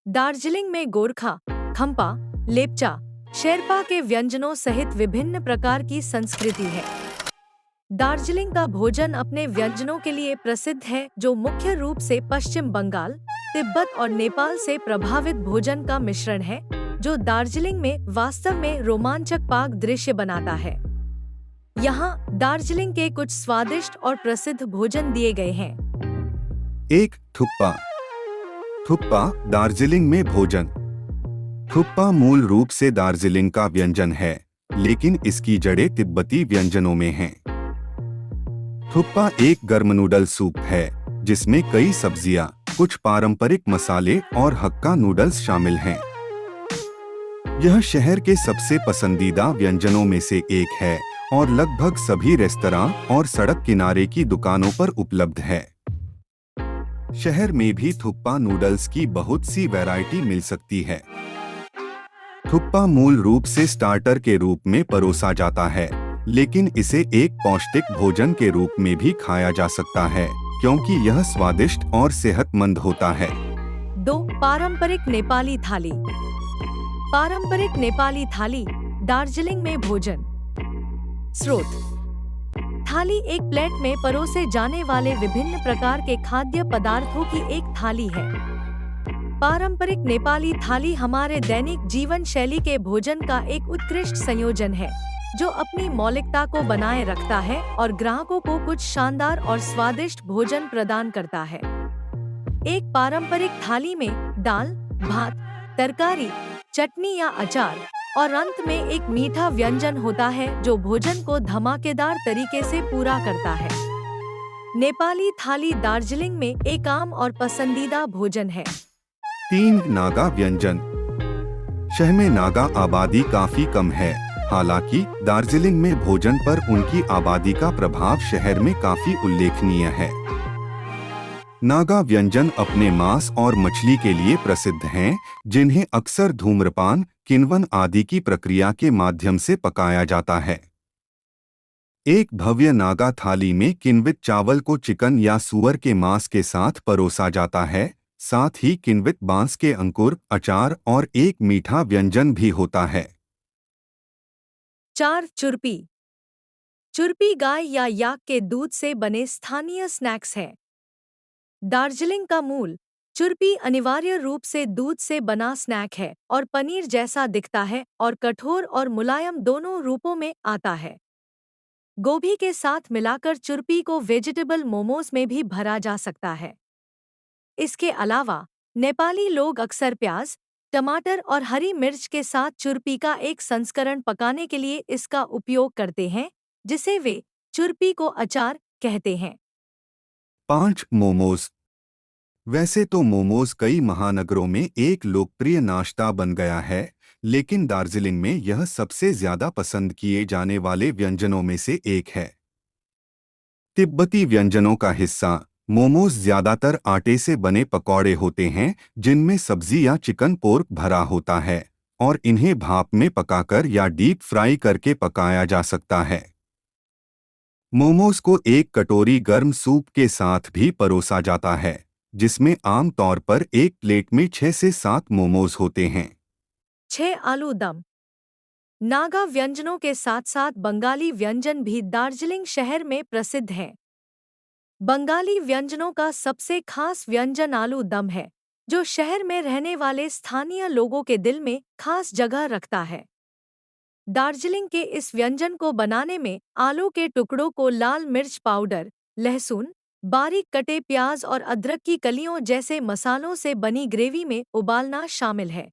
दार्जिलिंग में गोरखा, खम्पा, लेपचा, शेरपा के व्यंजनों सहित विभिन्न प्रकार की संस्कृति है। दार्जिलिंग का भोजन अपने व्यंजनों के लिए प्रसिद्ध है, जो मुख्य रूप से पश्चिम बंगाल, तिब्बत और नेपाल से प्रभावित भोजन का मिश्रण है, जो दार्जिलिंग में वास्तव में रोमांचक पाक दृश्य बनाता है। यहाँ दार्जिलिंग के कुछ स्वादिष्ट और प्रसिद्ध भोजन दिए गए हैं। 1. थुक्पा। थुक्पा दार्जिलिंग में भोजन। थुक्पा मूल रूप से दार्जिलिंग का व्यंजन है, लेकिन इसकी जड़ें तिब्बती व्यंजनों में हैं। थुक्पा एक गर्म नूडल सूप है, जिसमें कई सब्जियां, कुछ पारंपरिक मसाले और हक्का नूडल्स शामिल हैं। यह शहर के सबसे पसंदीदा व्यंजनों में से एक है और लगभग सभी रेस्तरां और सड़क किनारे की दुकानों पर उपलब्ध है। शहर में भी थुक्पा नूडल्स की बहुत सी वैरायटी मिल सकती है। थुक्पा मूल रूप से स्टार्टर के रूप में परोसा जाता है, लेकिन इसे एक पौष्टिक भोजन के रूप में भी खाया जा सकता है, क्योंकि यह स्वादिष्ट और सेहतमंद होता है। 2. पारंपरिक नेपाली थाली। पारंपरिक नेपाली थाली दार्जिलिंग में भोजन। स्रोत: थाली एक प्लेट में परोसे जाने वाले विभिन्न प्रकार के खाद्य पदार्थों की एक थाली है। पारंपरिक नेपाली थाली हमारे दैनिक जीवन शैली के भोजन का एक उत्कृष्ट संयोजन है, जो अपनी मौलिकता को बनाए रखता है और ग्राहकों को कुछ शानदार और स्वादिष्ट भोजन प्रदान करता है। एक पारंपरिक थाली में दाल, भात, तरकारी, चटनी या अचार और अंत में एक मीठा व्यंजन होता है, जो भोजन को धमाकेदार तरीके से पूरा करता है। नेपाली थाली दार्जिलिंग में एक आम और पसंदीदा भोजन है। 3. नागा व्यंजन। शहर में नागा आबादी काफी कम है, हालांकि दार्जिलिंग में भोजन पर उनकी आबादी का प्रभाव शहर में काफी उल्लेखनीय है। नागा व्यंजन अपने मांस और मछली के लिए प्रसिद्ध हैं, जिन्हें अक्सर धूम्रपान, किण्वन आदि की प्रक्रिया के माध्यम से पकाया जाता है। एक भव्य नागा थाली में किण्वित चावल को चिकन या सूअर के मांस के साथ परोसा जाता है, साथ ही किण्वित बांस के अंकुर, अचार और एक मीठा व्यंजन भी होता है। 4. चुरपी। चुरपी गाय या याक के दूध से बने स्थानीय स्नैक्स है। दार्जिलिंग का मूल चुरपी अनिवार्य रूप से दूध से बना स्नैक है और पनीर जैसा दिखता है और कठोर और मुलायम दोनों रूपों में आता है। गोभी के साथ मिलाकर चुरपी को वेजिटेबल मोमोज में भी भरा जा सकता है। इसके अलावा नेपाली लोग अक्सर प्याज, टमाटर और हरी मिर्च के साथ चुरपी का एक संस्करण पकाने के लिए इसका उपयोग करते हैं, जिसे वे चुरपी को अचार कहते हैं। 5. मोमोज। वैसे तो मोमोज कई महानगरों में एक लोकप्रिय नाश्ता बन गया है, लेकिन दार्जिलिंग में यह सबसे ज्यादा पसंद किए जाने वाले व्यंजनों में से एक है। तिब्बती व्यंजनों का हिस्सा मोमोज ज्यादातर आटे से बने पकौड़े होते हैं, जिनमें सब्जी या चिकन पोर्क भरा होता है और इन्हें भाप में पकाकर या डीप फ्राई करके पकाया जा सकता है। मोमोज को एक कटोरी गर्म सूप के साथ भी परोसा जाता है, जिसमें आम तौर पर एक प्लेट में 6 से 7 मोमोज होते हैं। 6. आलू दम। नागा व्यंजनों के साथ साथ बंगाली व्यंजन भी दार्जिलिंग शहर में प्रसिद्ध हैं। बंगाली व्यंजनों का सबसे खास व्यंजन आलू दम है, जो शहर में रहने वाले स्थानीय लोगों के दिल में खास जगह रखता है। दार्जिलिंग के इस व्यंजन को बनाने में आलू के टुकड़ों को लाल मिर्च पाउडर, लहसुन, बारीक कटे प्याज और अदरक की कलियों जैसे मसालों से बनी ग्रेवी में उबालना शामिल है।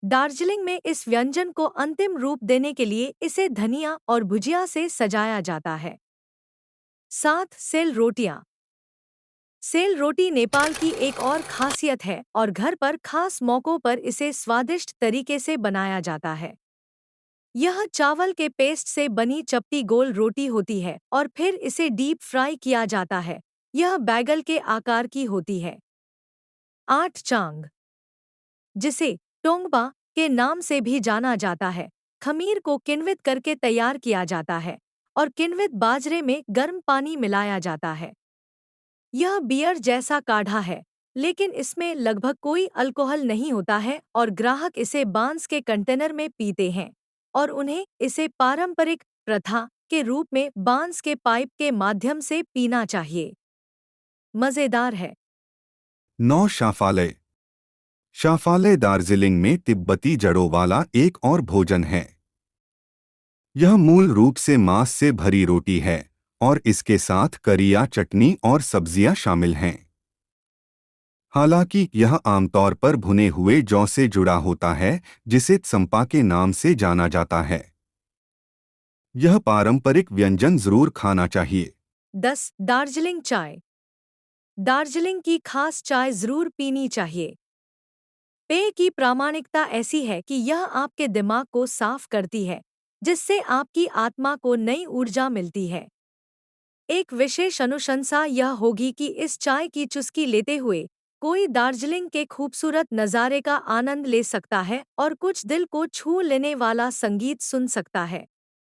दार्जिलिंग में इस व्यंजन को अंतिम रूप देने के लिए इसे धनिया और भुजिया से सजाया जाता है। 7. सेल रोटियां। सेल रोटी नेपाल की एक और खासियत है और घर पर खास मौकों पर इसे स्वादिष्ट तरीके से बनाया जाता है। यह चावल के पेस्ट से बनी चपटी गोल रोटी होती है और फिर इसे डीप फ्राई किया जाता है। यह बैगल के आकार की होती है। 8. चांग, जिसे टोंगबा के नाम से भी जाना जाता है, खमीर को किण्वित करके तैयार किया जाता है और किण्वित बाजरे में गर्म पानी मिलाया जाता है। यह बियर जैसा काढ़ा है, लेकिन इसमें लगभग कोई अल्कोहल नहीं होता है और ग्राहक इसे बांस के कंटेनर में पीते हैं और उन्हें इसे पारंपरिक प्रथा के रूप में बांस के पाइप के माध्यम से पीना चाहिए। मज़ेदार है। 9 शाफाले। शाफाले दार्जिलिंग में तिब्बती जड़ों वाला एक और भोजन है। यह मूल रूप से मांस से भरी रोटी है और इसके साथ करी या चटनी और सब्जियां शामिल हैं। हालांकि यह आमतौर पर भुने हुए जौ से जुड़ा होता है, जिसे त्सम्पा के नाम से जाना जाता है। यह पारंपरिक व्यंजन जरूर खाना चाहिए। 10 दार्जिलिंग चाय। दार्जिलिंग की खास चाय जरूर पीनी चाहिए। पेय की प्रामाणिकता ऐसी है कि यह आपके दिमाग को साफ करती है, जिससे आपकी आत्मा को नई ऊर्जा मिलती है। एक विशेष अनुशंसा यह होगी कि इस चाय की चुस्की लेते हुए कोई दार्जिलिंग के खूबसूरत नज़ारे का आनंद ले सकता है और कुछ दिल को छू लेने वाला संगीत सुन सकता है।